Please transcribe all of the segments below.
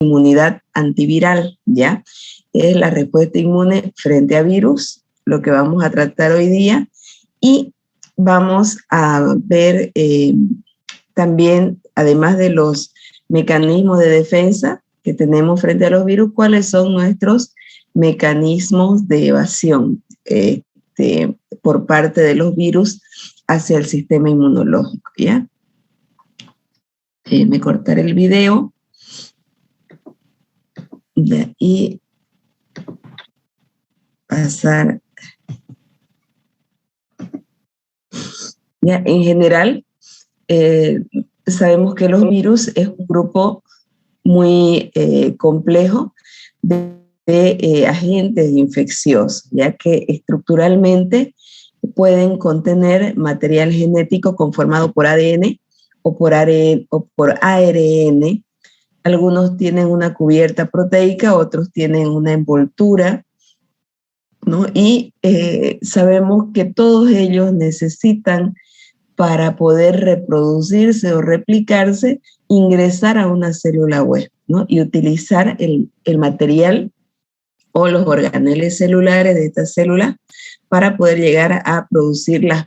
inmunidad antiviral, ¿ya? Es la respuesta inmune frente a virus, lo que vamos a tratar hoy día, y vamos a ver también, además de los mecanismos de defensa que tenemos frente a los virus, cuáles son nuestros mecanismos de evasión por parte de los virus hacia el sistema inmunológico, ¿ya? Me cortaré el video y pasar. ¿Ya? En general, sabemos que los virus es un grupo muy complejo de agentes infecciosos, ya que estructuralmente pueden contener material genético conformado por ADN o por ARN. Algunos tienen una cubierta proteica, otros tienen una envoltura, ¿no? Y sabemos que todos ellos necesitan, para poder reproducirse o replicarse, ingresar a una célula web, ¿no? Y utilizar el material o los organeles celulares de esta célula para poder llegar a producir las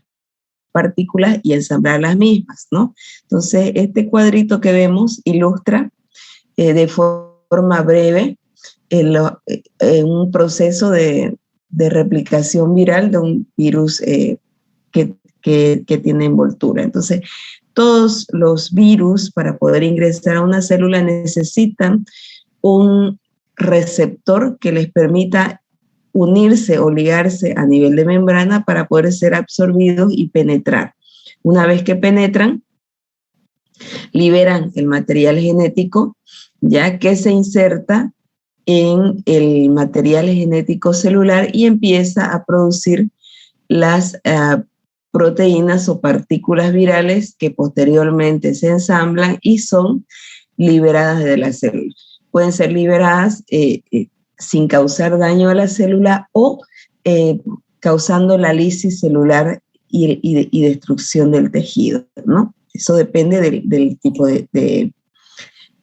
partículas y ensamblar las mismas, ¿no? Entonces, este cuadrito que vemos ilustra de forma breve un proceso de replicación viral de un virus que tiene envoltura. Entonces, todos los virus, para poder ingresar a una célula, necesitan un receptor que les permita unirse o ligarse a nivel de membrana para poder ser absorbidos y penetrar. Una vez que penetran, liberan el material genético, ya que se inserta en el material genético celular y empieza a producir las proteínas o partículas virales que posteriormente se ensamblan y son liberadas de la célula. Pueden ser liberadas sin causar daño a la célula o causando la lisis celular y destrucción del tejido, ¿no? Eso depende del tipo de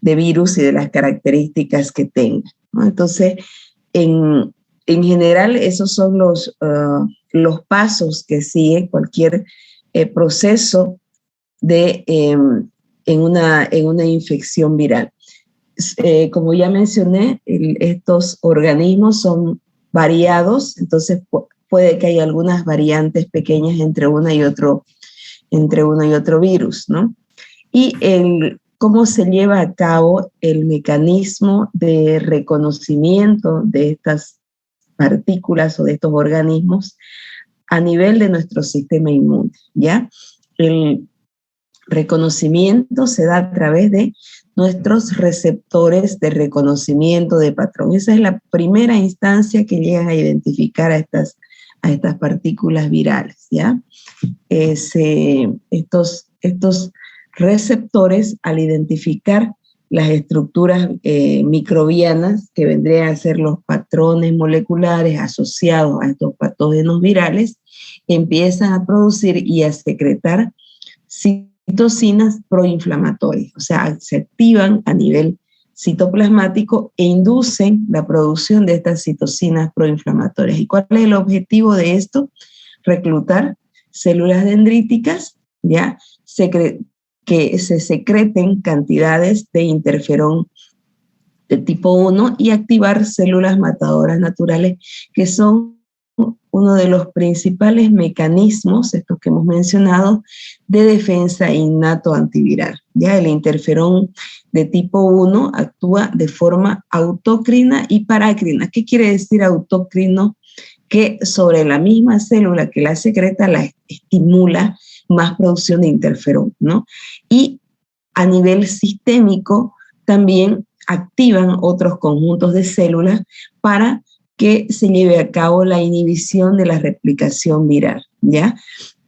virus y de las características que tenga, ¿no? Entonces, en general, esos son los pasos que sigue cualquier proceso en una infección viral. Como ya mencioné, estos organismos son variados, entonces puede que haya algunas variantes pequeñas entre uno y otro virus, ¿no? Y cómo se lleva a cabo el mecanismo de reconocimiento de estas partículas o de estos organismos a nivel de nuestro sistema inmune, ¿ya? El reconocimiento se da a través de nuestros receptores de reconocimiento de patrón. Esa es la primera instancia que llegan a identificar a estas partículas virales, ¿ya? Estos receptores, al identificar las estructuras microbianas, que vendrían a ser los patrones moleculares asociados a estos patógenos virales, empiezan a producir y a secretar citocinas proinflamatorias, o sea, se activan a nivel citoplasmático e inducen la producción de estas citocinas proinflamatorias. ¿Y cuál es el objetivo de esto? Reclutar células dendríticas, ¿ya? Que se secreten cantidades de interferón de tipo 1 y activar células matadoras naturales, que son uno de los principales mecanismos, estos que hemos mencionado, de defensa innato antiviral. Ya el interferón de tipo 1 actúa de forma autócrina y parácrina. ¿Qué quiere decir autócrino? Que sobre la misma célula que la secreta la estimula más producción de interferón, ¿no? Y a nivel sistémico también activan otros conjuntos de células para que se lleve a cabo la inhibición de la replicación viral, ¿ya?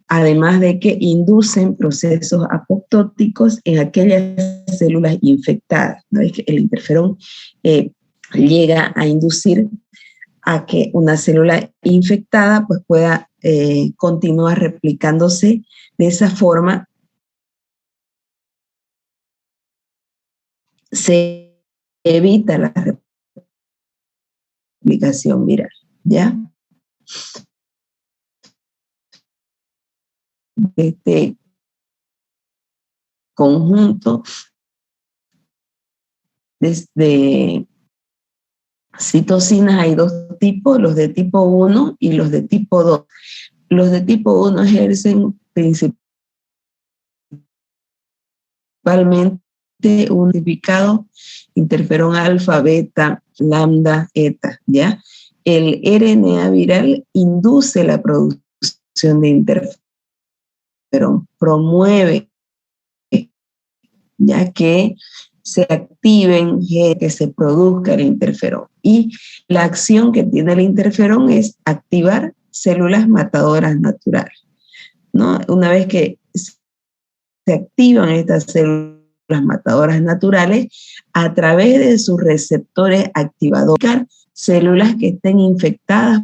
Además de que inducen procesos apoptóticos en aquellas células infectadas, ¿no? Es que el interferón llega a inducir a que una célula infectada pues pueda continuar replicándose de esa forma. Se evita la replicación viral, ¿ya? Este conjunto de citocinas hay dos tipos, los de tipo 1 y los de tipo 2. Los de tipo 1 ejercen principalmente un identificado interferón alfa, beta, lambda, eta, ¿ya? El RNA viral induce la producción de interferón, promueve ya que se activen, que se produzca el interferón. Y la acción que tiene el interferón es activar células matadoras naturales, ¿no? Una vez que se activan estas células matadoras naturales, a través de sus receptores activadores, células que estén infectadas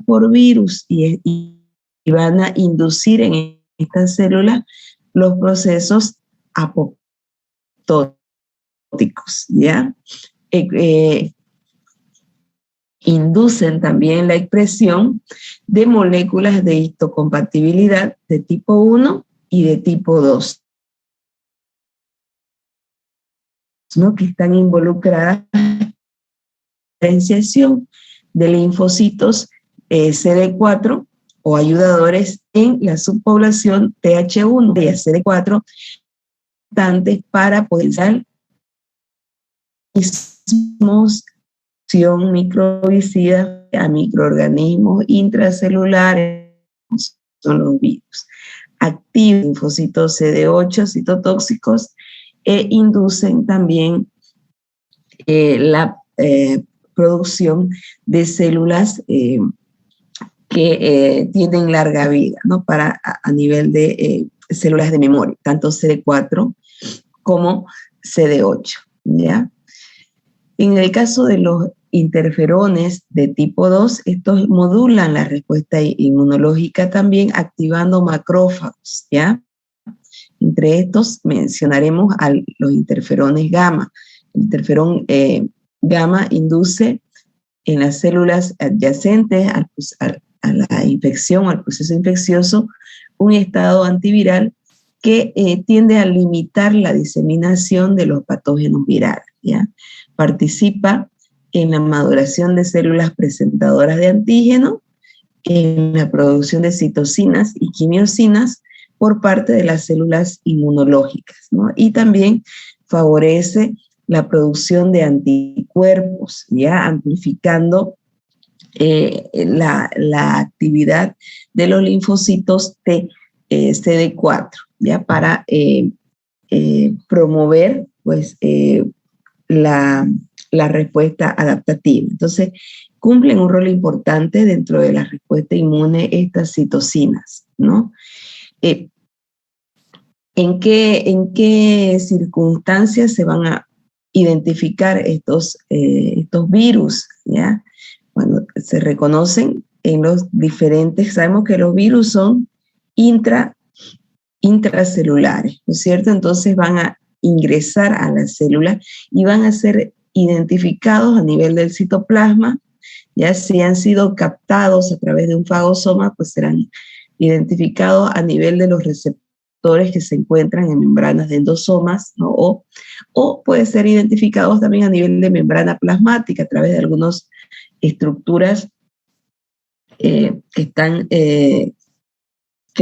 por virus y van a inducir en estas células los procesos apoptóticos, ¿ya? Inducen también la expresión de moléculas de histocompatibilidad de tipo 1 y de tipo 2, ¿no? Que están involucradas en la diferenciación de linfocitos CD4 o ayudadores en la subpoblación TH1 y CD4 para potenciar microbicida a microorganismos intracelulares, son los virus. Activan linfocitos CD8 citotóxicos e inducen también la producción de células que tienen larga vida, ¿no? A nivel de células de memoria, tanto CD4 como CD8, ¿ya? En el caso de los interferones de tipo 2, estos modulan la respuesta inmunológica también activando macrófagos, ¿ya? Entre estos mencionaremos a los interferones gamma. El interferón gamma induce en las células adyacentes a la infección o al proceso infeccioso un estado antiviral que tiende a limitar la diseminación de los patógenos virales, ¿ya? Participa en la maduración de células presentadoras de antígeno, en la producción de citocinas y quimiosinas por parte de las células inmunológicas, ¿no? Y también favorece la producción de anticuerpos, ya amplificando la actividad de los linfocitos CD4, ya para promover pues, la respuesta adaptativa. Entonces, cumplen un rol importante dentro de la respuesta inmune estas citocinas, ¿no? ¿En qué circunstancias se van a identificar estos virus, ¿ya? Bueno, se reconocen en los diferentes, sabemos que los virus son intracelulares, ¿no es cierto? Entonces van a ingresar a la célula y van a ser identificados a nivel del citoplasma, ya si han sido captados a través de un fagosoma, pues serán identificados a nivel de los receptores que se encuentran en membranas de endosomas, ¿no? O puede ser identificados también a nivel de membrana plasmática a través de algunas estructuras que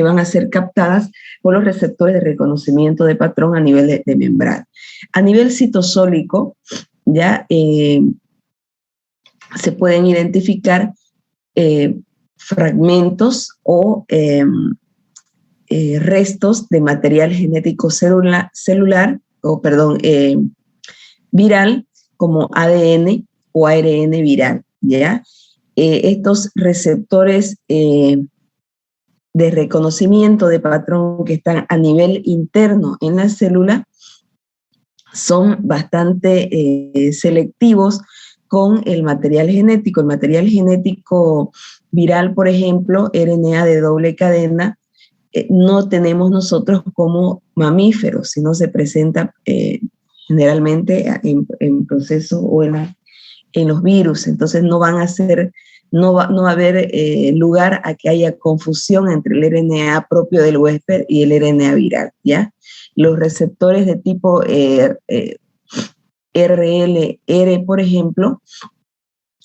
van a ser captadas por los receptores de reconocimiento de patrón a nivel de membrana. A nivel citosólico, ya se pueden identificar fragmentos o restos de material genético viral, como ADN o ARN viral, ¿ya? Estos receptores de reconocimiento de patrón que están a nivel interno en la célula son bastante selectivos con el material genético. El material genético viral, por ejemplo, RNA de doble cadena, no tenemos nosotros como mamíferos, sino se presenta generalmente en procesos o en los virus. Entonces no va a haber lugar a que haya confusión entre el RNA propio del huésped y el RNA viral, ¿ya? Los receptores de tipo RLR, por ejemplo,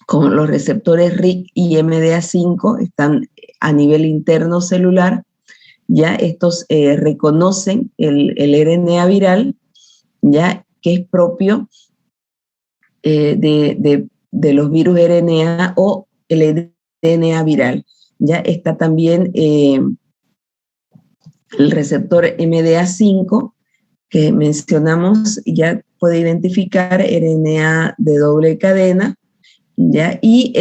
como los receptores RIC y MDA5, están a nivel interno celular, ya estos reconocen el RNA viral, ya que es propio de los virus RNA o el RNA viral. Ya está también el receptor MDA5 que mencionamos, ya puede identificar RNA de doble cadena, ¿ya? Y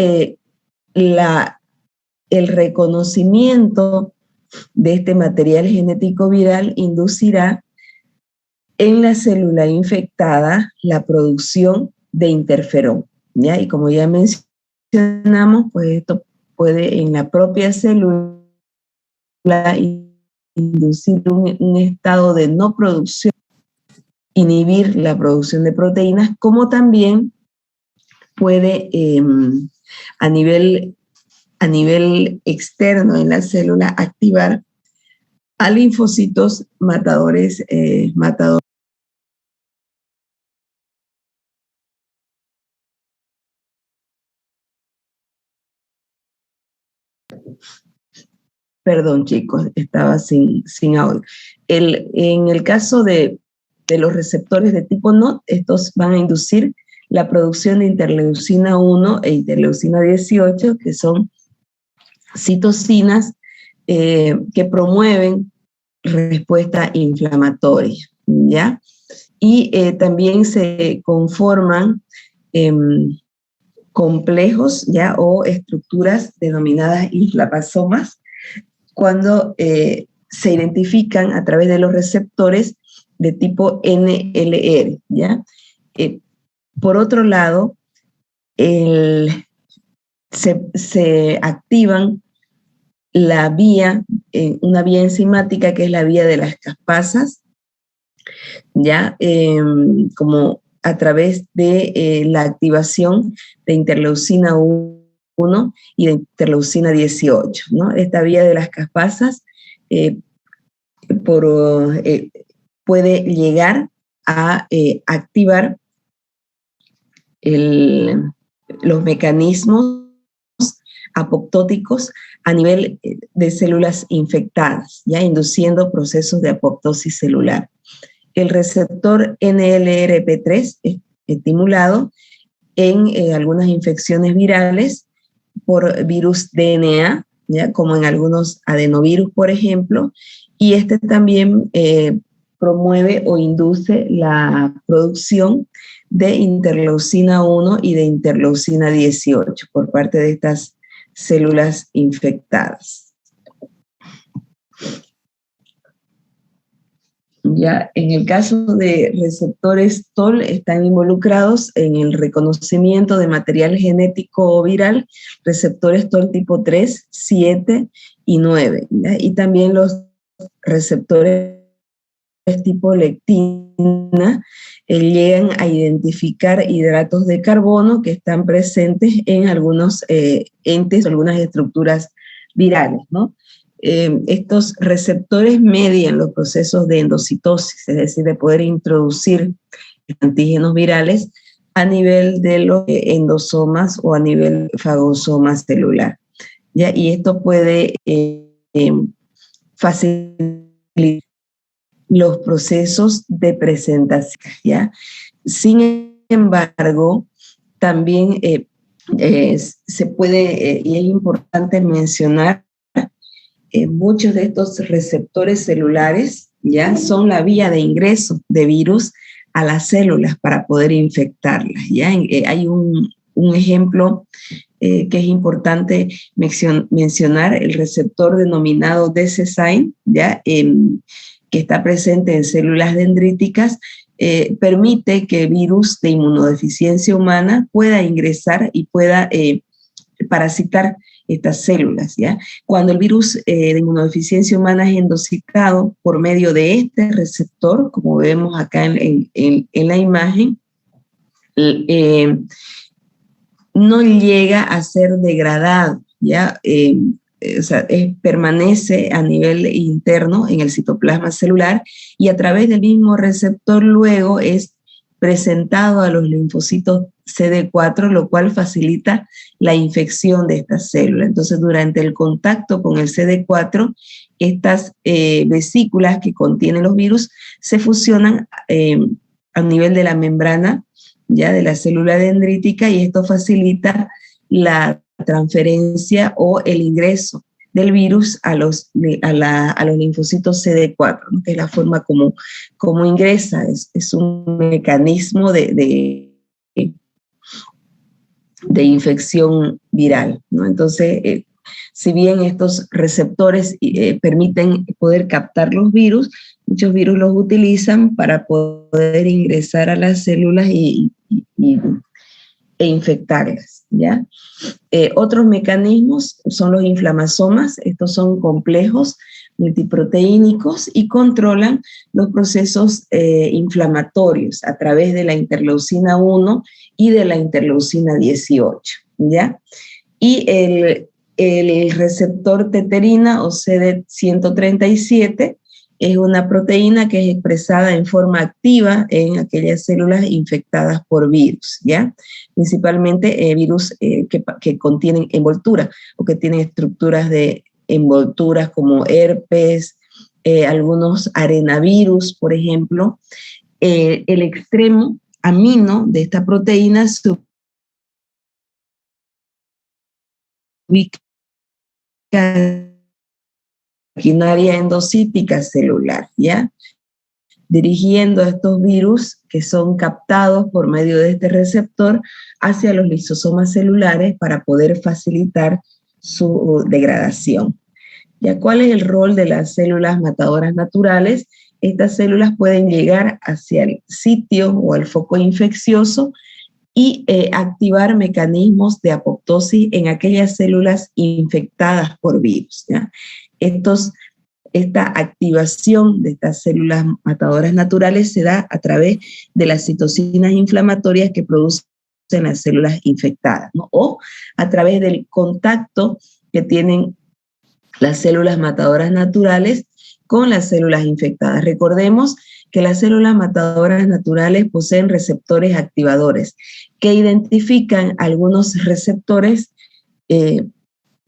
el reconocimiento de este material genético viral inducirá en la célula infectada la producción de interferón, ¿ya? Y como ya mencionamos, pues esto puede en la propia célula inducir un estado de no producción, inhibir la producción de proteínas, como también puede a nivel externo en la célula activar a linfocitos matadores. Perdón, chicos, estaba sin audio. En el caso de los receptores de tipo NOT, estos van a inducir la producción de interleucina 1 e interleucina 18, que son citocinas que promueven respuesta inflamatoria, ¿ya? Y también se conforman complejos, ¿ya? O estructuras denominadas inflamasomas cuando se identifican a través de los receptores de tipo NLR, ¿ya? Por otro lado, se activan una vía enzimática que es la vía de las caspasas, ¿ya? Como a través de la activación de interleucina 1 y de interleucina 18, ¿no? Esta vía de las caspasas puede llegar a activar los mecanismos apoptóticos a nivel de células infectadas, ya induciendo procesos de apoptosis celular. El receptor NLRP3 es estimulado en algunas infecciones virales por virus DNA, ¿ya? Como en algunos adenovirus, por ejemplo, y este también promueve o induce la producción de interleucina 1 y de interleucina 18 por parte de estas células infectadas. Ya en el caso de receptores TOL están involucrados en el reconocimiento de material genético viral, receptores TOL tipo 3, 7 y 9, ¿ya? Y también los receptores tipo lectina llegan a identificar hidratos de carbono que están presentes en algunos entes o algunas estructuras virales, ¿no? Estos receptores median los procesos de endocitosis, es decir, de poder introducir antígenos virales a nivel de los endosomas o a nivel fagosoma celular, ¿ya? Y esto puede facilitar los procesos de presentación, ¿ya? Sin embargo, también se puede, y es importante mencionar, muchos de estos receptores celulares ya son la vía de ingreso de virus a las células para poder infectarlas, ¿ya? Hay un ejemplo que es importante mencionar, el receptor denominado DC-SIGN, ¿ya? Que está presente en células dendríticas, permite que virus de inmunodeficiencia humana pueda ingresar y pueda parasitar estas células, ¿ya? Cuando el virus de inmunodeficiencia humana es endocitado por medio de este receptor, como vemos acá en la imagen, no llega a ser degradado, ¿ya? O sea, permanece a nivel interno en el citoplasma celular y a través del mismo receptor luego es presentado a los linfocitos CD4, lo cual facilita la infección de estas células. Entonces, durante el contacto con el CD4, estas vesículas que contienen los virus se fusionan a nivel de la membrana, ya de la célula dendrítica, y esto facilita la transferencia o el ingreso del virus a los linfocitos CD4, ¿no? Que es la forma como ingresa, es un mecanismo de infección viral, ¿no? Entonces, si bien estos receptores permiten poder captar los virus, muchos virus los utilizan para poder ingresar a las células e infectarlas, ¿ya? Otros mecanismos son los inflamasomas. Estos son complejos multiproteínicos y controlan los procesos inflamatorios a través de la interleucina 1 y de la interleucina 18, ¿ya? Y el receptor teterina o CD137 es una proteína que es expresada en forma activa en aquellas células infectadas por virus, ¿ya? Principalmente virus que contienen envoltura o que tienen estructuras de envolturas como herpes, algunos arenavirus, por ejemplo. El extremo amino de esta proteína se ubica en la maquinaria endocítica celular, ¿ya? Dirigiendo a estos virus que son captados por medio de este receptor hacia los lisosomas celulares para poder facilitar su degradación. ¿Ya? ¿Cuál es el rol de las células matadoras naturales? Estas células pueden llegar hacia el sitio o al foco infeccioso y activar mecanismos de apoptosis en aquellas células infectadas por virus, ¿ya? Esta activación de estas células matadoras naturales se da a través de las citocinas inflamatorias que producen las células infectadas, ¿no? O a través del contacto que tienen las células matadoras naturales con las células infectadas. Recordemos que las células matadoras naturales poseen receptores activadores que identifican algunos receptores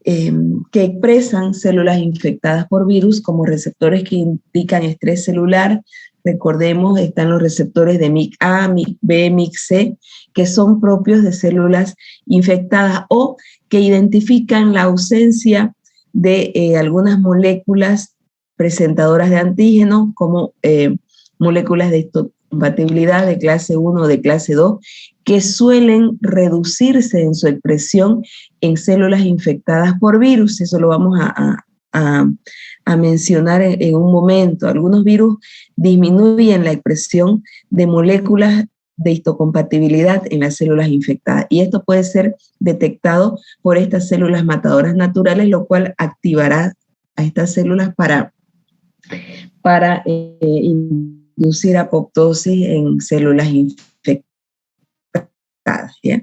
que expresan células infectadas por virus como receptores que indican estrés celular. Recordemos, están los receptores de MIC-A, MIC-B, MIC-C, que son propios de células infectadas o que identifican la ausencia de algunas moléculas presentadoras de antígenos como moléculas de histocompatibilidad de clase 1 o de clase 2, que suelen reducirse en su expresión en células infectadas por virus. Eso lo vamos a mencionar en un momento. Algunos virus disminuyen la expresión de moléculas de histocompatibilidad en las células infectadas, y esto puede ser detectado por estas células matadoras naturales, lo cual activará a estas células para inducir apoptosis en células infectadas, ¿ya?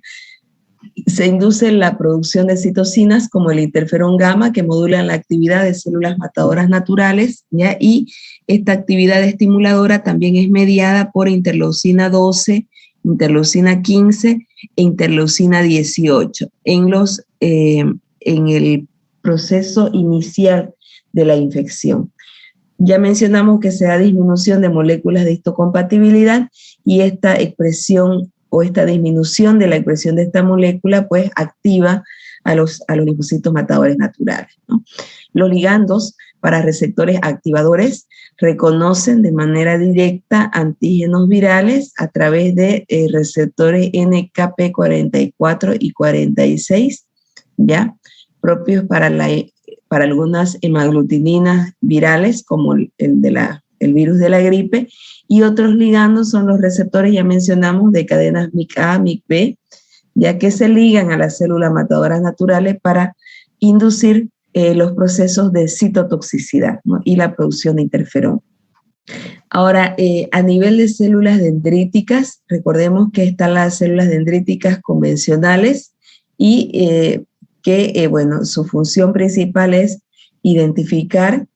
Se induce la producción de citocinas como el interferón gamma, que modulan la actividad de células matadoras naturales, ¿ya? Y esta actividad estimuladora también es mediada por interleucina 12, interleucina 15 e interleucina 18 en el proceso inicial de la infección. Ya mencionamos que se da disminución de moléculas de histocompatibilidad, y esta expresión o esta disminución de la expresión de esta molécula pues activa a los linfocitos matadores naturales, ¿no? Los ligandos para receptores activadores reconocen de manera directa antígenos virales a través de receptores NKP44 y 46, ¿ya? Propios para algunas hemaglutininas virales, como el virus de la gripe, y otros ligandos son los receptores, ya mencionamos, de cadenas MIC-A, MIC-B, ya que se ligan a las células matadoras naturales para inducir los procesos de citotoxicidad, ¿no? Y la producción de interferón. Ahora, a nivel de células dendríticas, recordemos que están las células dendríticas convencionales y bueno, su función principal es identificar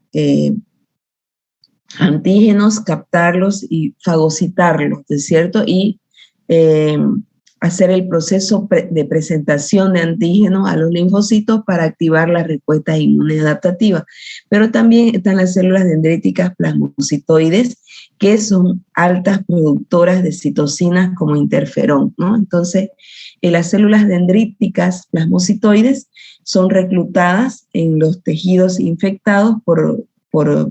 antígenos, captarlos y fagocitarlos, ¿no es cierto? Y hacer el proceso de presentación de antígenos a los linfocitos para activar las respuestas inmunes adaptativas. Pero también están las células dendríticas plasmocitoides, que son altas productoras de citocinas como interferón, ¿no? Entonces, las células dendríticas plasmocitoides son reclutadas en los tejidos infectados por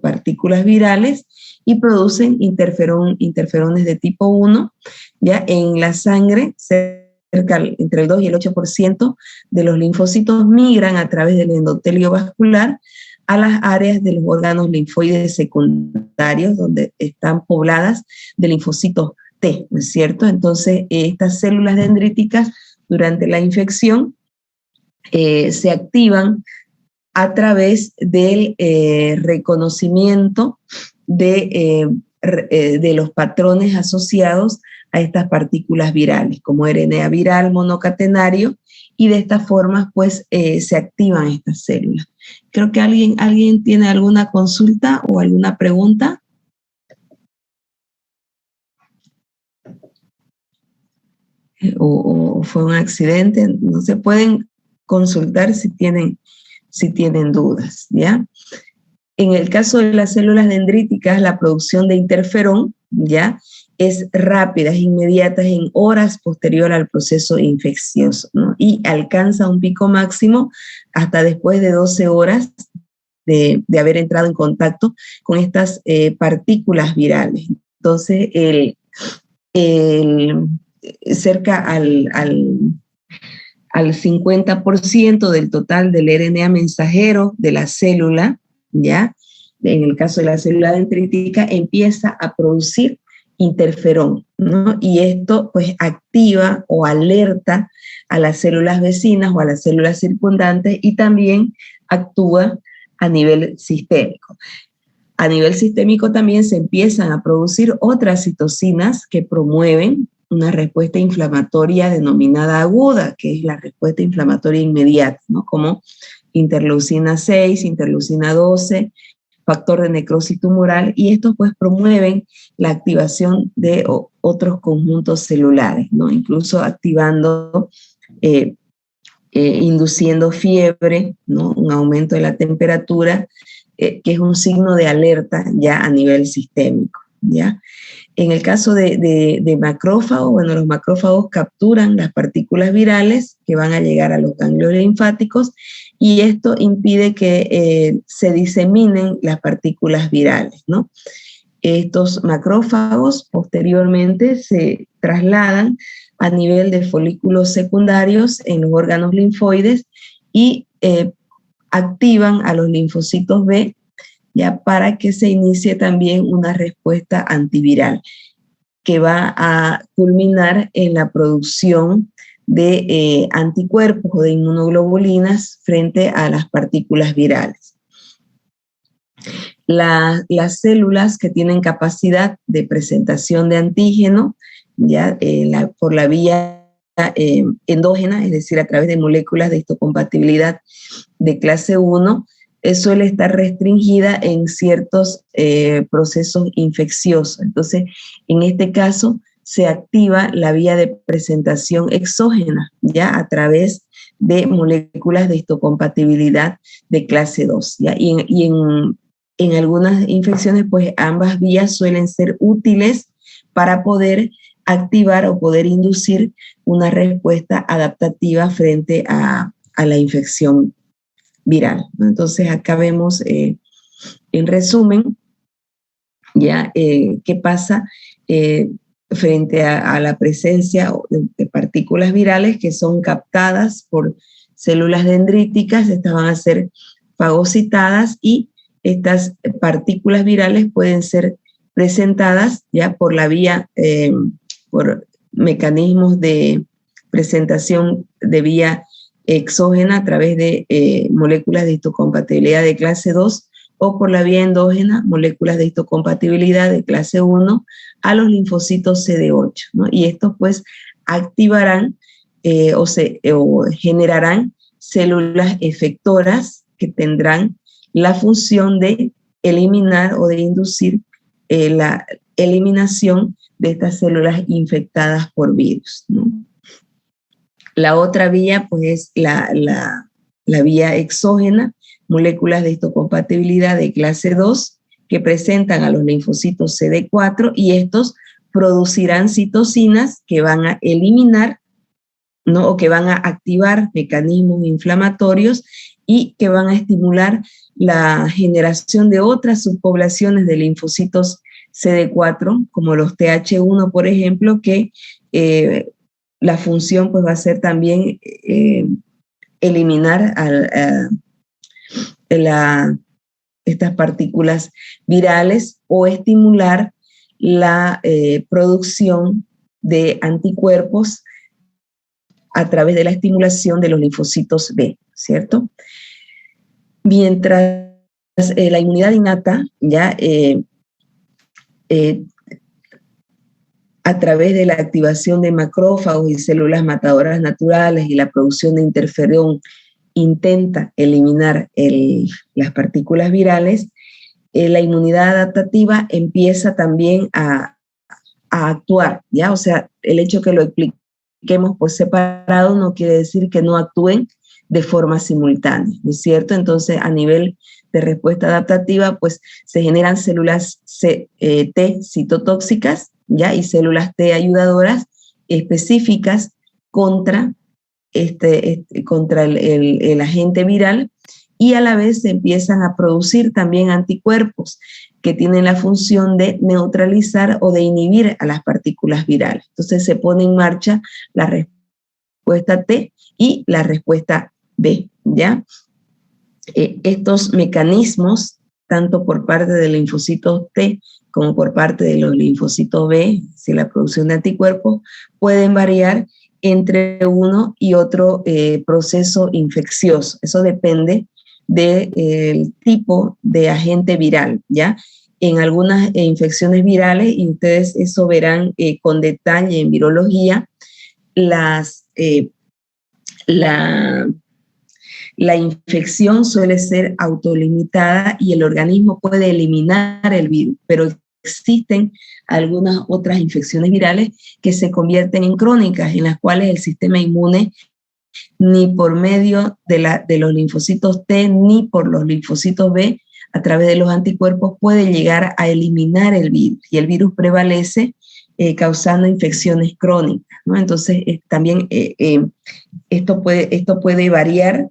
partículas virales y producen interferones de tipo 1, ya en la sangre, entre el 2 y el 8% de los linfocitos migran a través del endotelio vascular a las áreas de los órganos linfoides secundarios, donde están pobladas de linfocitos T, ¿no es cierto? Entonces, estas células dendríticas durante la infección se activan a través del reconocimiento de los patrones asociados a estas partículas virales, como RNA viral monocatenario, y de esta forma, pues, se activan estas células. Creo que alguien tiene alguna consulta o alguna pregunta. O fue un accidente, no se pueden consultar si tienen dudas, ¿ya? En el caso de las células dendríticas, la producción de interferón, ¿ya?, es rápida, es inmediata, es en horas posterior al proceso infeccioso, ¿no? Y alcanza un pico máximo hasta después de 12 horas de haber entrado en contacto con estas partículas virales. Entonces, cerca al 50% del total del RNA mensajero de la célula, ¿ya? En el caso de la célula dendrítica, empieza a producir interferón, ¿no? Y esto, pues, activa o alerta a las células vecinas o a las células circundantes y también actúa a nivel sistémico. A nivel sistémico también se empiezan a producir otras citocinas que promueven una respuesta inflamatoria denominada aguda, que es la respuesta inflamatoria inmediata, ¿no? Como interleucina 6, interleucina 12, factor de necrosis tumoral, y estos pues promueven la activación de otros conjuntos celulares, ¿no? Incluso activando, induciendo fiebre, ¿no? Un aumento de la temperatura, que es un signo de alerta ya a nivel sistémico, ¿ya? En el caso de macrófagos, bueno, los macrófagos capturan las partículas virales que van a llegar a los ganglios linfáticos y esto impide que se diseminen las partículas virales, ¿no? Estos macrófagos posteriormente se trasladan a nivel de folículos secundarios en los órganos linfoides y activan a los linfocitos B, ya para que se inicie también una respuesta antiviral que va a culminar en la producción de anticuerpos o de inmunoglobulinas frente a las partículas virales. Las células que tienen capacidad de presentación de antígeno, ya por la vía endógena, es decir, a través de moléculas de histocompatibilidad de clase 1, suele estar restringida en ciertos procesos infecciosos. Entonces, en este caso, se activa la vía de presentación exógena, ya a través de moléculas de histocompatibilidad de clase 2. ¿Ya? Y en algunas infecciones, pues ambas vías suelen ser útiles para poder activar o poder inducir una respuesta adaptativa frente a la infección viral, ¿no? Entonces acá vemos en resumen ya qué pasa frente a la presencia de partículas virales que son captadas por células dendríticas. Estas van a ser fagocitadas y estas partículas virales pueden ser presentadas ya por la vía, por mecanismos de presentación de vía exógena a través de moléculas de histocompatibilidad de clase 2 o por la vía endógena, moléculas de histocompatibilidad de clase 1 a los linfocitos CD8, ¿no? Y estos pues activarán o generarán células efectoras que tendrán la función de eliminar o de inducir la eliminación de estas células infectadas por virus, ¿no? La otra vía pues es la vía exógena, moléculas de histocompatibilidad de clase 2 que presentan a los linfocitos CD4 y estos producirán citocinas que van a eliminar, ¿no? O que van a activar mecanismos inflamatorios y que van a estimular la generación de otras subpoblaciones de linfocitos CD4, como los TH1, por ejemplo, que la función pues, va a ser también eliminar estas partículas virales o estimular la producción de anticuerpos a través de la estimulación de los linfocitos B, ¿cierto? Mientras la inmunidad innata, ya a través de la activación de macrófagos y células matadoras naturales y la producción de interferón, intenta eliminar las partículas virales, la inmunidad adaptativa empieza también a actuar, ¿ya? O sea, el hecho que lo expliquemos por separado no quiere decir que no actúen de forma simultánea, ¿no es cierto? Entonces, a nivel de respuesta adaptativa, pues se generan células T citotóxicas, ¿ya? Y células T ayudadoras específicas contra el agente viral, y a la vez se empiezan a producir también anticuerpos que tienen la función de neutralizar o de inhibir a las partículas virales. Entonces se pone en marcha la respuesta T y la respuesta B, ¿ya? Estos mecanismos, tanto por parte de linfocitos T como por parte de los linfocitos B, si la producción de anticuerpos, pueden variar entre uno y otro proceso infeccioso. Eso depende del tipo de agente viral, ¿ya? En algunas infecciones virales, y ustedes eso verán con detalle en virología, la infección suele ser autolimitada y el organismo puede eliminar el virus, pero existen algunas otras infecciones virales que se convierten en crónicas, en las cuales el sistema inmune, ni por medio de los linfocitos T ni por los linfocitos B, a través de los anticuerpos, puede llegar a eliminar el virus, y el virus prevalece causando infecciones crónicas, ¿no? Entonces, también esto puede variar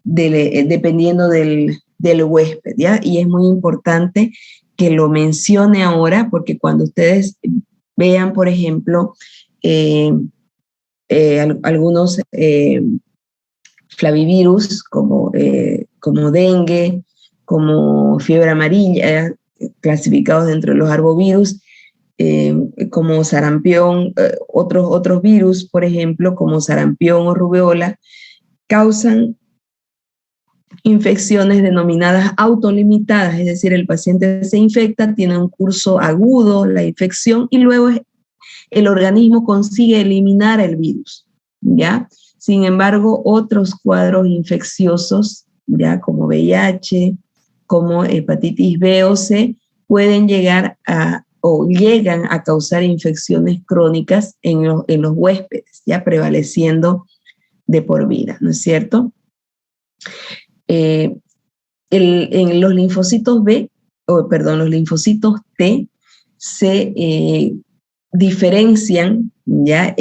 dependiendo del huésped, ¿ya? Y es muy importante que lo mencione ahora, porque cuando ustedes vean, por ejemplo, algunos flavivirus como dengue, como fiebre amarilla, clasificados dentro de los arbovirus, como sarampión, otros virus, por ejemplo, como sarampión o rubeola, causan infecciones denominadas autolimitadas, es decir, el paciente se infecta, tiene un curso agudo, la infección, y luego el organismo consigue eliminar el virus, ¿ya? Sin embargo, otros cuadros infecciosos, ya como VIH, como hepatitis B o C, pueden llegar o llegan a causar infecciones crónicas en los huéspedes, ya prevaleciendo de por vida, ¿no es cierto? En los linfocitos los linfocitos T se diferencian, ya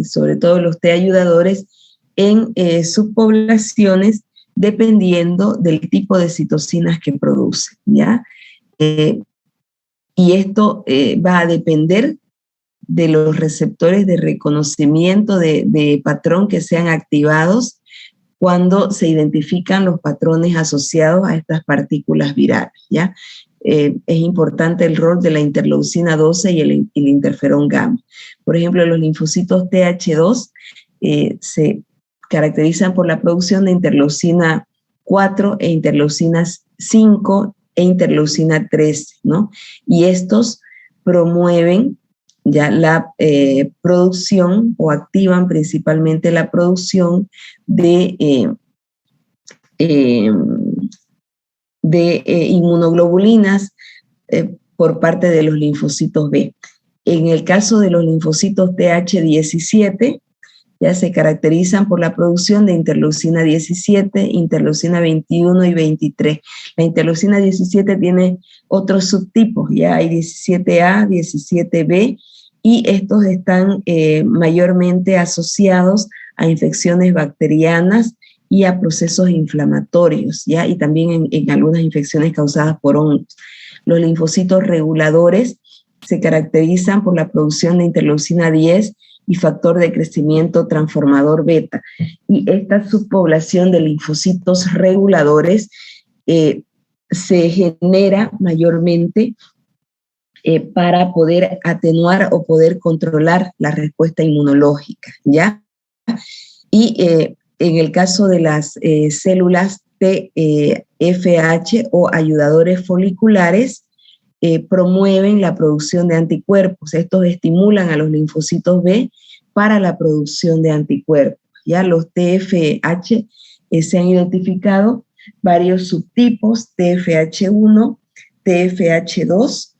sobre todo los T ayudadores, en subpoblaciones dependiendo del tipo de citocinas que producen, ¿ya? Y esto va a depender de los receptores de reconocimiento de patrón que sean activados cuando se identifican los patrones asociados a estas partículas virales, ¿ya? Es importante el rol de la interleucina 12 y el interferón gamma. Por ejemplo, los linfocitos TH2 caracterizan por la producción de interleucina 4 e interleucina 5 e interleucina 13, ¿no? Y estos promueven ya la producción o activan principalmente la producción de inmunoglobulinas por parte de los linfocitos B. En el caso de los linfocitos Th17, ya se caracterizan por la producción de interleucina 17, interleucina 21 y 23. La interleucina 17 tiene otros subtipos, ya hay 17A, 17B, y estos están mayormente asociados a infecciones bacterianas y a procesos inflamatorios, ¿ya? Y también en algunas infecciones causadas por hongos. Los linfocitos reguladores se caracterizan por la producción de interleucina 10 y factor de crecimiento transformador beta. Y esta subpoblación de linfocitos reguladores se genera mayormente para poder atenuar o poder controlar la respuesta inmunológica, ¿ya? Y en el caso de las células TFH o ayudadores foliculares, promueven la producción de anticuerpos. Estos estimulan a los linfocitos B para la producción de anticuerpos. Ya los TFH se han identificado varios subtipos, TFH1, TFH2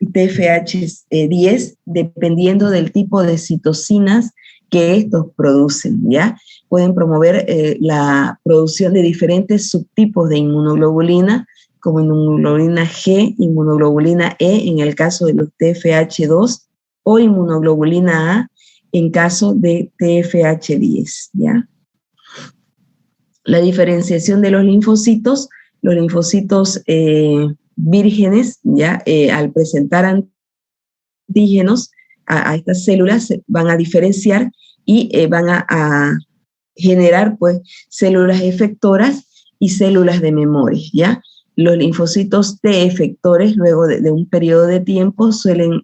y TFH10, dependiendo del tipo de citocinas que estos producen, ¿ya? Pueden promover la producción de diferentes subtipos de inmunoglobulina, como inmunoglobulina G, inmunoglobulina E en el caso de los TFH2 o inmunoglobulina A en caso de TFH10, ¿ya? La diferenciación de los linfocitos vírgenes, ¿ya? Al presentar antígenos a estas células van a diferenciar y van a generar pues células efectoras y células de memoria, ¿ya? Los linfocitos T efectores, luego de un periodo de tiempo, suelen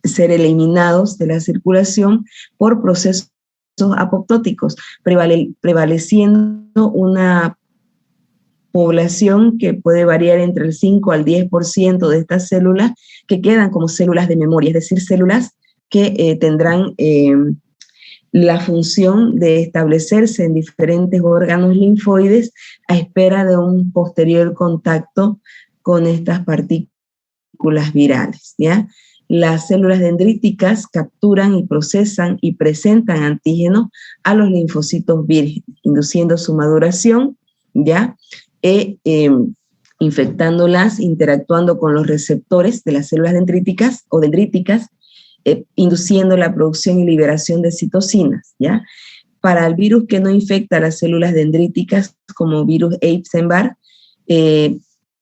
ser eliminados de la circulación por procesos apoptóticos, prevaleciendo una población que puede variar entre el 5 al 10% de estas células que quedan como células de memoria, es decir, células que tendrán la función de establecerse en diferentes órganos linfoides a espera de un posterior contacto con estas partículas virales, ¿ya? Las células dendríticas capturan y procesan y presentan antígenos a los linfocitos vírgenes, induciendo su maduración, ¿ya? Infectándolas, interactuando con los receptores de las células dendríticas o dendríticas, induciendo la producción y liberación de citocinas, ¿ya? Para el virus que no infecta las células dendríticas, como virus Epstein-Barr,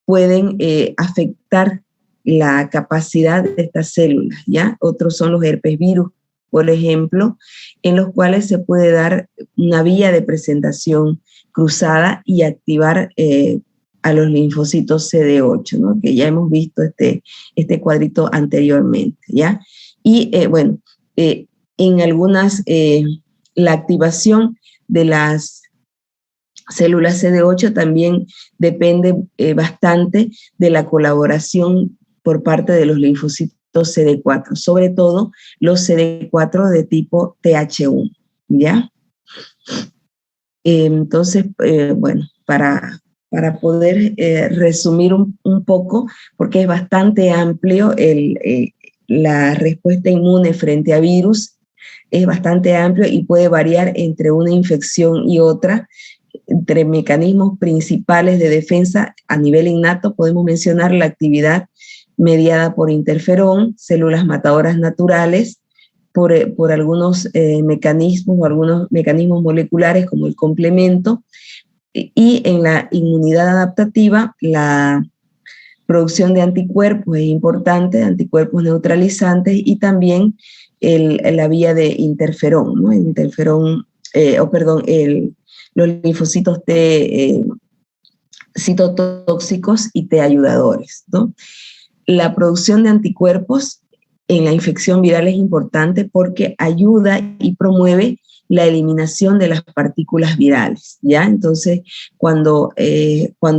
pueden afectar la capacidad de estas células, ¿ya? Otros son los herpes virus, por ejemplo, en los cuales se puede dar una vía de presentación cruzada y activar a los linfocitos CD8, ¿no? Que ya hemos visto este cuadrito anteriormente, ¿ya? Y bueno, en algunas, la activación de las células CD8 también depende bastante de la colaboración por parte de los linfocitos CD4, sobre todo los CD4 de tipo TH1, ¿ya? Entonces, bueno, para poder resumir un poco, porque es bastante amplio la respuesta inmune frente a virus, es bastante amplio y puede variar entre una infección y otra. Entre mecanismos principales de defensa a nivel innato podemos mencionar la actividad mediada por interferón, células matadoras naturales, por algunos mecanismos o algunos mecanismos moleculares como el complemento, y en la inmunidad adaptativa la producción de anticuerpos es importante, anticuerpos neutralizantes, y también la vía de interferón, ¿no? El interferón, los linfocitos T citotóxicos y T ayudadores, ¿no? La producción de anticuerpos en la infección viral es importante porque ayuda y promueve la eliminación de las partículas virales, ¿ya? Entonces, cuando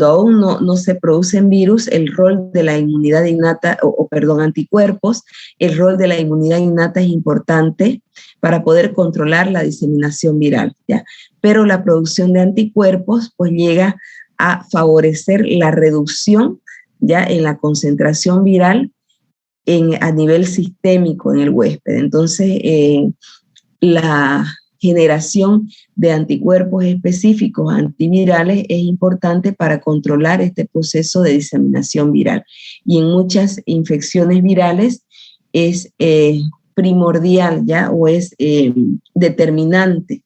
aún no se producen virus, el rol de la inmunidad innata, perdón, anticuerpos, el rol de la inmunidad innata es importante para poder controlar la diseminación viral, ¿ya? Pero la producción de anticuerpos, pues llega a favorecer la reducción, ya, en la concentración viral a nivel sistémico en el huésped. Entonces, la generación de anticuerpos específicos antivirales es importante para controlar este proceso de diseminación viral. Y en muchas infecciones virales es primordial, ¿ya? O es determinante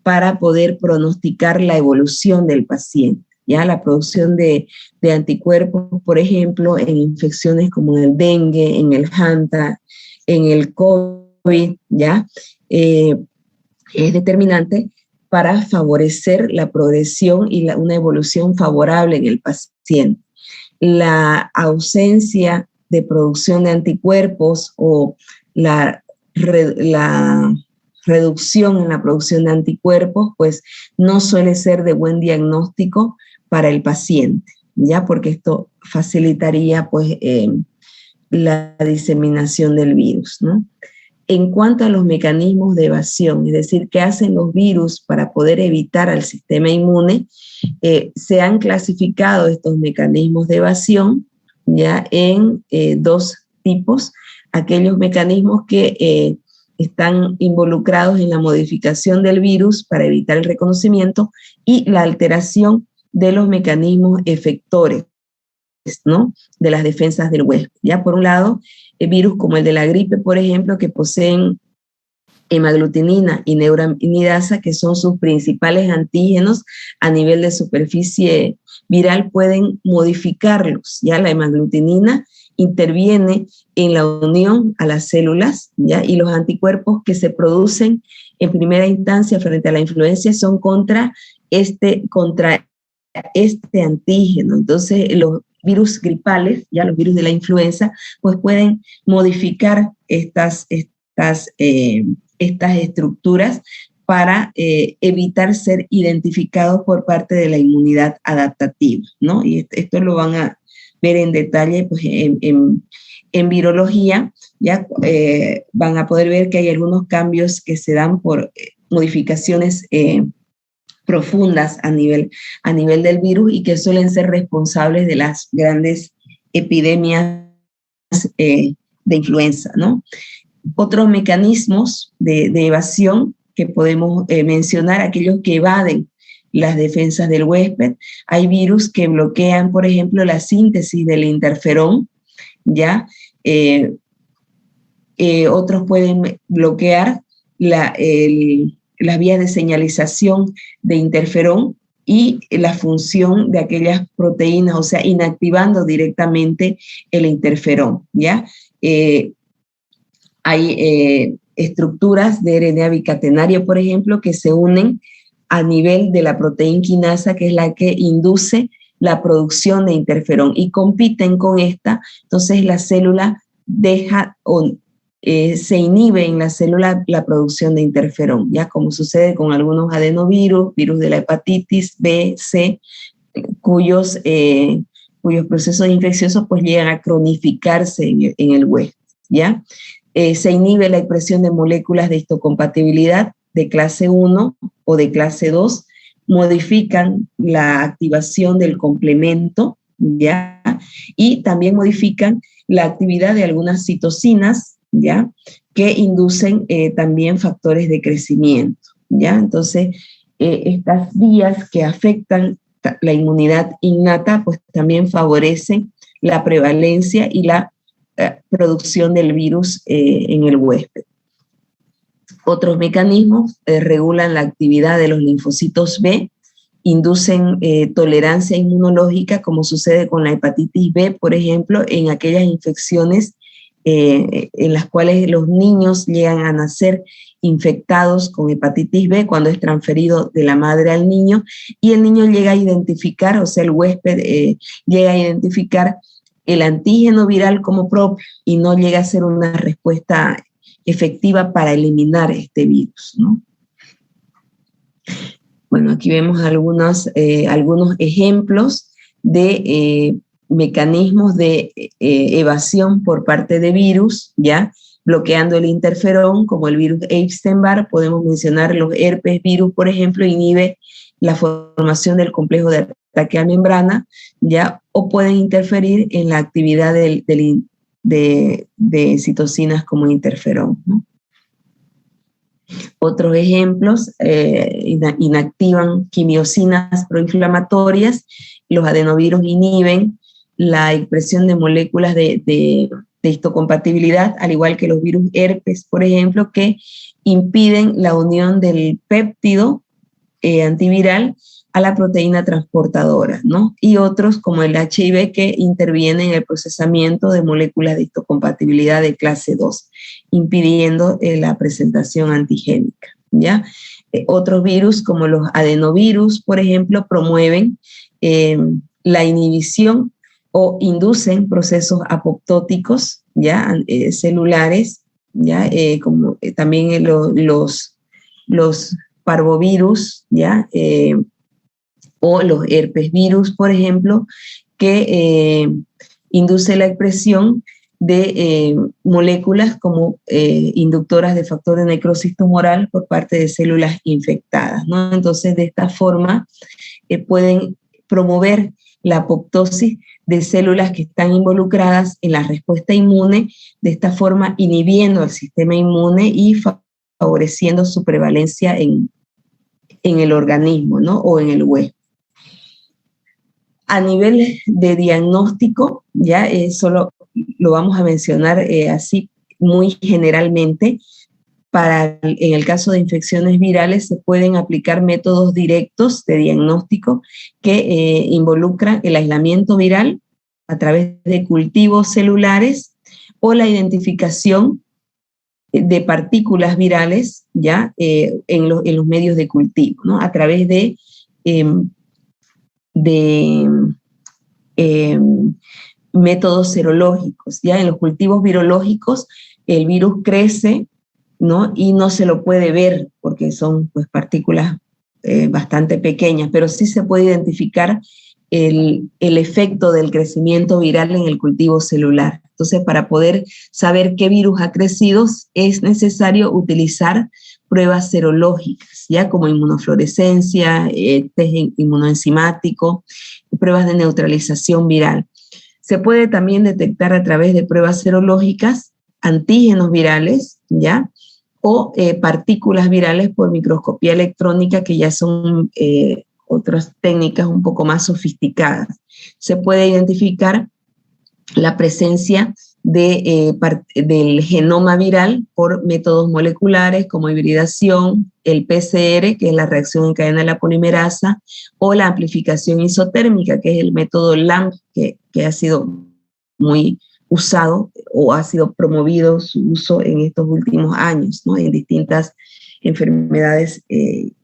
para poder pronosticar la evolución del paciente, ¿ya? La producción de anticuerpos, por ejemplo, en infecciones como el dengue, en el hanta, en el COVID, ¿ya? Es determinante para favorecer la progresión y una evolución favorable en el paciente. La ausencia de producción de anticuerpos o la reducción en la producción de anticuerpos, pues no suele ser de buen diagnóstico para el paciente, ¿ya? Porque esto facilitaría, pues, la diseminación del virus, ¿no? En cuanto a los mecanismos de evasión, es decir, qué hacen los virus para poder evitar al sistema inmune, se han clasificado estos mecanismos de evasión ya en dos tipos: aquellos mecanismos que están involucrados en la modificación del virus para evitar el reconocimiento, y la alteración de los mecanismos efectores, ¿no?, de las defensas del huésped. Ya, por un lado, virus como el de la gripe, por ejemplo, que poseen hemaglutinina y neuraminidasa, que son sus principales antígenos a nivel de superficie viral, pueden modificarlos. Ya la hemaglutinina interviene en la unión a las células, ¿ya? Y los anticuerpos que se producen en primera instancia frente a la influenza son contra este antígeno. Entonces, los virus gripales, ya los virus de la influenza, pues pueden modificar estas estructuras para evitar ser identificados por parte de la inmunidad adaptativa, ¿no? Y esto lo van a ver en detalle, pues, en virología. Ya van a poder ver que hay algunos cambios que se dan por modificaciones profundas a nivel del virus, y que suelen ser responsables de las grandes epidemias de influenza, ¿no? Otros mecanismos de evasión que podemos mencionar, aquellos que evaden las defensas del huésped. Hay virus que bloquean, por ejemplo, la síntesis del interferón, ¿ya? Otros pueden bloquear las vías de señalización de interferón y la función de aquellas proteínas, o sea, inactivando directamente el interferón, ¿ya? Hay estructuras de RNA bicatenario, por ejemplo, que se unen a nivel de la proteína quinasa, que es la que induce la producción de interferón, y compiten con esta. Entonces la célula se inhibe en la célula la producción de interferón, ya, como sucede con algunos adenovirus, virus de la hepatitis B, C, cuyos procesos infecciosos pues llegan a cronificarse en el huésped, ¿ya? Se inhibe la expresión de moléculas de histocompatibilidad de clase 1 o de clase 2, modifican la activación del complemento, ¿ya? Y también modifican la actividad de algunas citocinas, ¿ya?, que inducen también factores de crecimiento, ¿ya? Entonces, estas vías que afectan la inmunidad innata, pues también favorecen la prevalencia y la producción del virus en el huésped. Otros mecanismos regulan la actividad de los linfocitos B, inducen tolerancia inmunológica, como sucede con la hepatitis B, por ejemplo, en aquellas infecciones en las cuales los niños llegan a nacer infectados con hepatitis B cuando es transferido de la madre al niño, y el niño llega a identificar, o sea, el huésped llega a identificar el antígeno viral como propio, y no llega a ser una respuesta efectiva para eliminar este virus, ¿no? Bueno, aquí vemos algunos ejemplos de mecanismos de evasión por parte de virus, ¿ya? Bloqueando el interferón, como el virus Epstein-Barr. Podemos mencionar los herpes virus, por ejemplo, inhibe la formación del complejo de ataque a membrana, ¿ya? O pueden interferir en la actividad de citocinas como interferón, ¿no? Otros ejemplos, inactivan quimiosinas proinflamatorias. Los adenovirus inhiben la expresión de moléculas de histocompatibilidad, al igual que los virus herpes, por ejemplo, que impiden la unión del péptido antiviral a la proteína transportadora, ¿no? Y otros, como el HIV, que intervienen en el procesamiento de moléculas de histocompatibilidad de clase 2, impidiendo la presentación antigénica, ¿ya? Otros virus, como los adenovirus, por ejemplo, promueven la inhibición o inducen procesos apoptóticos, ¿ya? Celulares, ¿ya? Como también los parvovirus, ¿ya? O los herpes virus, por ejemplo, que induce la expresión de moléculas como inductoras de factor de necrosis tumoral por parte de células infectadas, ¿no? Entonces, de esta forma, pueden promover la apoptosis de células que están involucradas en la respuesta inmune, de esta forma inhibiendo al sistema inmune y favoreciendo su prevalencia en el organismo, ¿no? O en el huésped. A nivel de diagnóstico, ya solo lo vamos a mencionar así muy generalmente. En el caso de infecciones virales se pueden aplicar métodos directos de diagnóstico que involucran el aislamiento viral a través de cultivos celulares o la identificación de partículas virales, ¿ya? En los medios de cultivo, ¿no? A través de métodos serológicos, ¿ya? En los cultivos virológicos el virus crece, ¿no? Y no se lo puede ver porque son, pues, partículas bastante pequeñas, pero sí se puede identificar el efecto del crecimiento viral en el cultivo celular. Entonces, para poder saber qué virus ha crecido, es necesario utilizar pruebas serológicas, ya como inmunofluorescencia, test inmunoenzimático, pruebas de neutralización viral. Se puede también detectar a través de pruebas serológicas antígenos virales, ¿ya? O partículas virales por microscopía electrónica, que ya son otras técnicas un poco más sofisticadas. Se puede identificar la presencia del genoma viral por métodos moleculares como hibridación, el PCR, que es la reacción en cadena de la polimerasa, o la amplificación isotérmica, que es el método LAMP, que ha sido muy usado o ha sido promovido su uso en estos últimos años, ¿no? En distintas enfermedades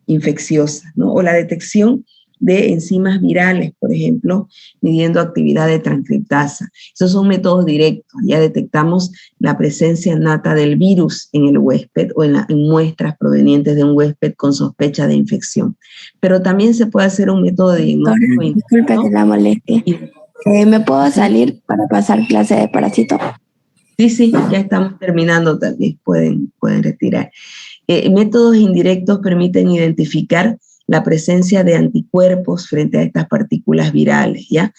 infecciosas, ¿no? O la detección de enzimas virales, por ejemplo, midiendo actividad de transcriptasa. Esos son métodos directos. Ya detectamos la presencia nata del virus en el huésped o en muestras provenientes de un huésped con sospecha de infección. Pero también se puede hacer un método de diagnóstico. Disculpe que la molestie. ¿Me puedo salir para pasar clase de parásito? Sí, ya estamos terminando, también pueden retirar. Métodos indirectos permiten identificar la presencia de anticuerpos frente a estas partículas virales, ¿ya?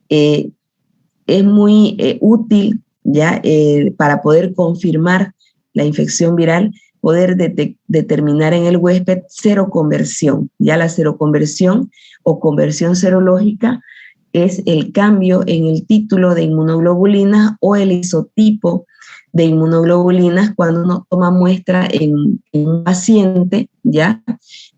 Es muy útil, ¿ya? Para poder confirmar la infección viral, poder determinar en el huésped seroconversión. Ya la seroconversión o conversión serológica es el cambio en el título de inmunoglobulinas o el isotipo de inmunoglobulinas cuando uno toma muestra en un paciente, ¿ya?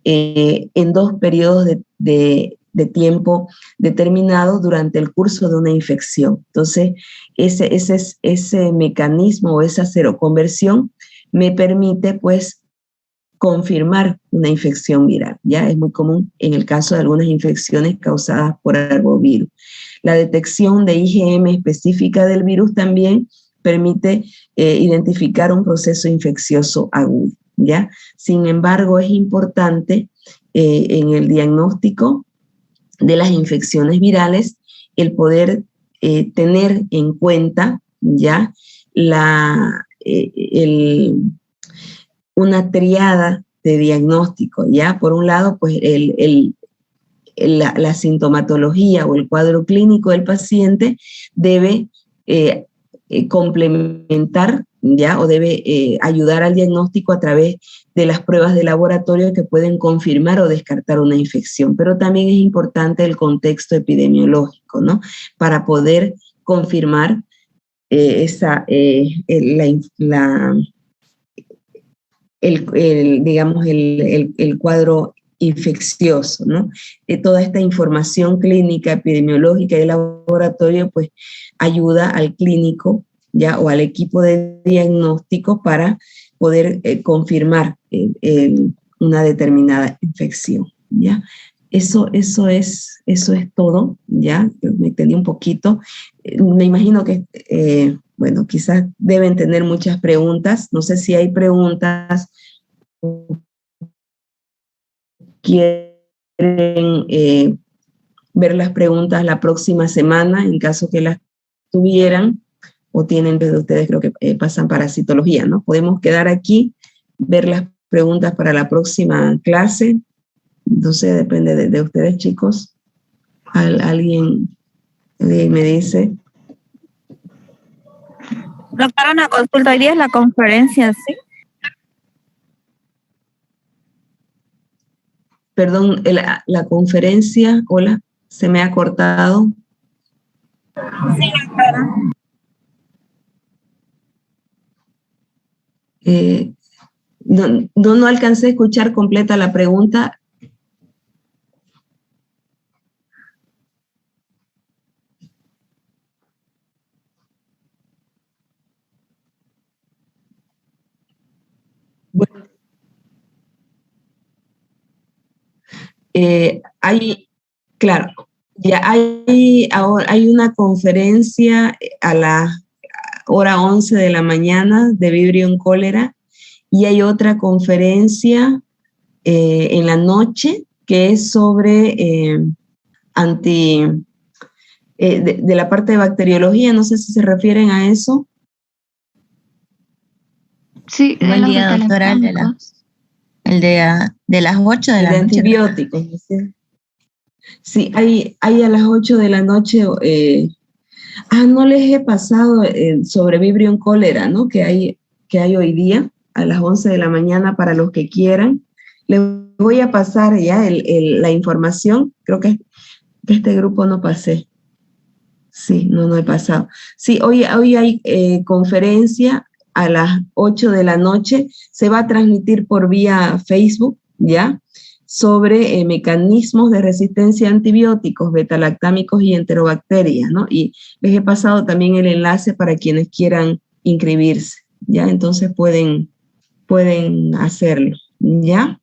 En 2 periodos de tiempo determinados durante el curso de una infección. Entonces, ese mecanismo o esa seroconversión me permite, pues, confirmar una infección viral. Ya es muy común en el caso de algunas infecciones causadas por arbovirus. La detección de IgM específica del virus también permite identificar un proceso infeccioso agudo. ¿ya? Sin embargo, es importante en el diagnóstico de las infecciones virales el poder tener en cuenta, ¿ya? Una triada de diagnóstico, ¿ya? Por un lado, pues la sintomatología o el cuadro clínico del paciente debe complementar, ¿ya? O debe ayudar al diagnóstico a través de las pruebas de laboratorio que pueden confirmar o descartar una infección. Pero también es importante el contexto epidemiológico, ¿no? Para poder confirmar digamos, el cuadro infeccioso, ¿no? Toda esta información clínica, epidemiológica y de laboratorio, pues ayuda al clínico, ¿ya? O al equipo de diagnóstico para poder confirmar una determinada infección, ¿ya? Eso es todo, ¿ya? Me extendí un poquito. Me imagino que, bueno, quizás deben tener muchas preguntas. No sé si hay preguntas. Quieren ver las preguntas la próxima semana, en caso que las tuvieran, o tienen desde ustedes, creo que pasan parasitología, ¿no? Podemos quedar aquí, ver las preguntas para la próxima clase. Entonces depende de ustedes, chicos. Alguien me dice. Doctora, una consulta. Hoy día es la conferencia, ¿sí? Perdón, la conferencia, hola, se me ha cortado. Sí, doctora. No alcancé a escuchar completa la pregunta. Bueno, claro, ya hay una conferencia a la hora 11 de la mañana de Vibrio en Cólera, y hay otra conferencia en la noche que es sobre de la parte de bacteriología. No sé si se refieren a eso. Sí, Buen día, doctora. El de las 8 de la noche. Antibióticos. Sí, hay a las 8 de la noche. No les he pasado sobre Vibrio en Cólera, ¿no? Que hay hoy día a las 11 de la mañana para los que quieran. Les voy a pasar ya la información. Creo que de este grupo no pasé. Sí, no he pasado. Sí, hoy hay conferencia a las 8 de la noche. Se va a transmitir por vía Facebook, ¿ya? Sobre mecanismos de resistencia a antibióticos, betalactámicos y enterobacterias, ¿no? Y les he pasado también el enlace para quienes quieran inscribirse, ¿ya? Entonces pueden hacerlo, ¿ya?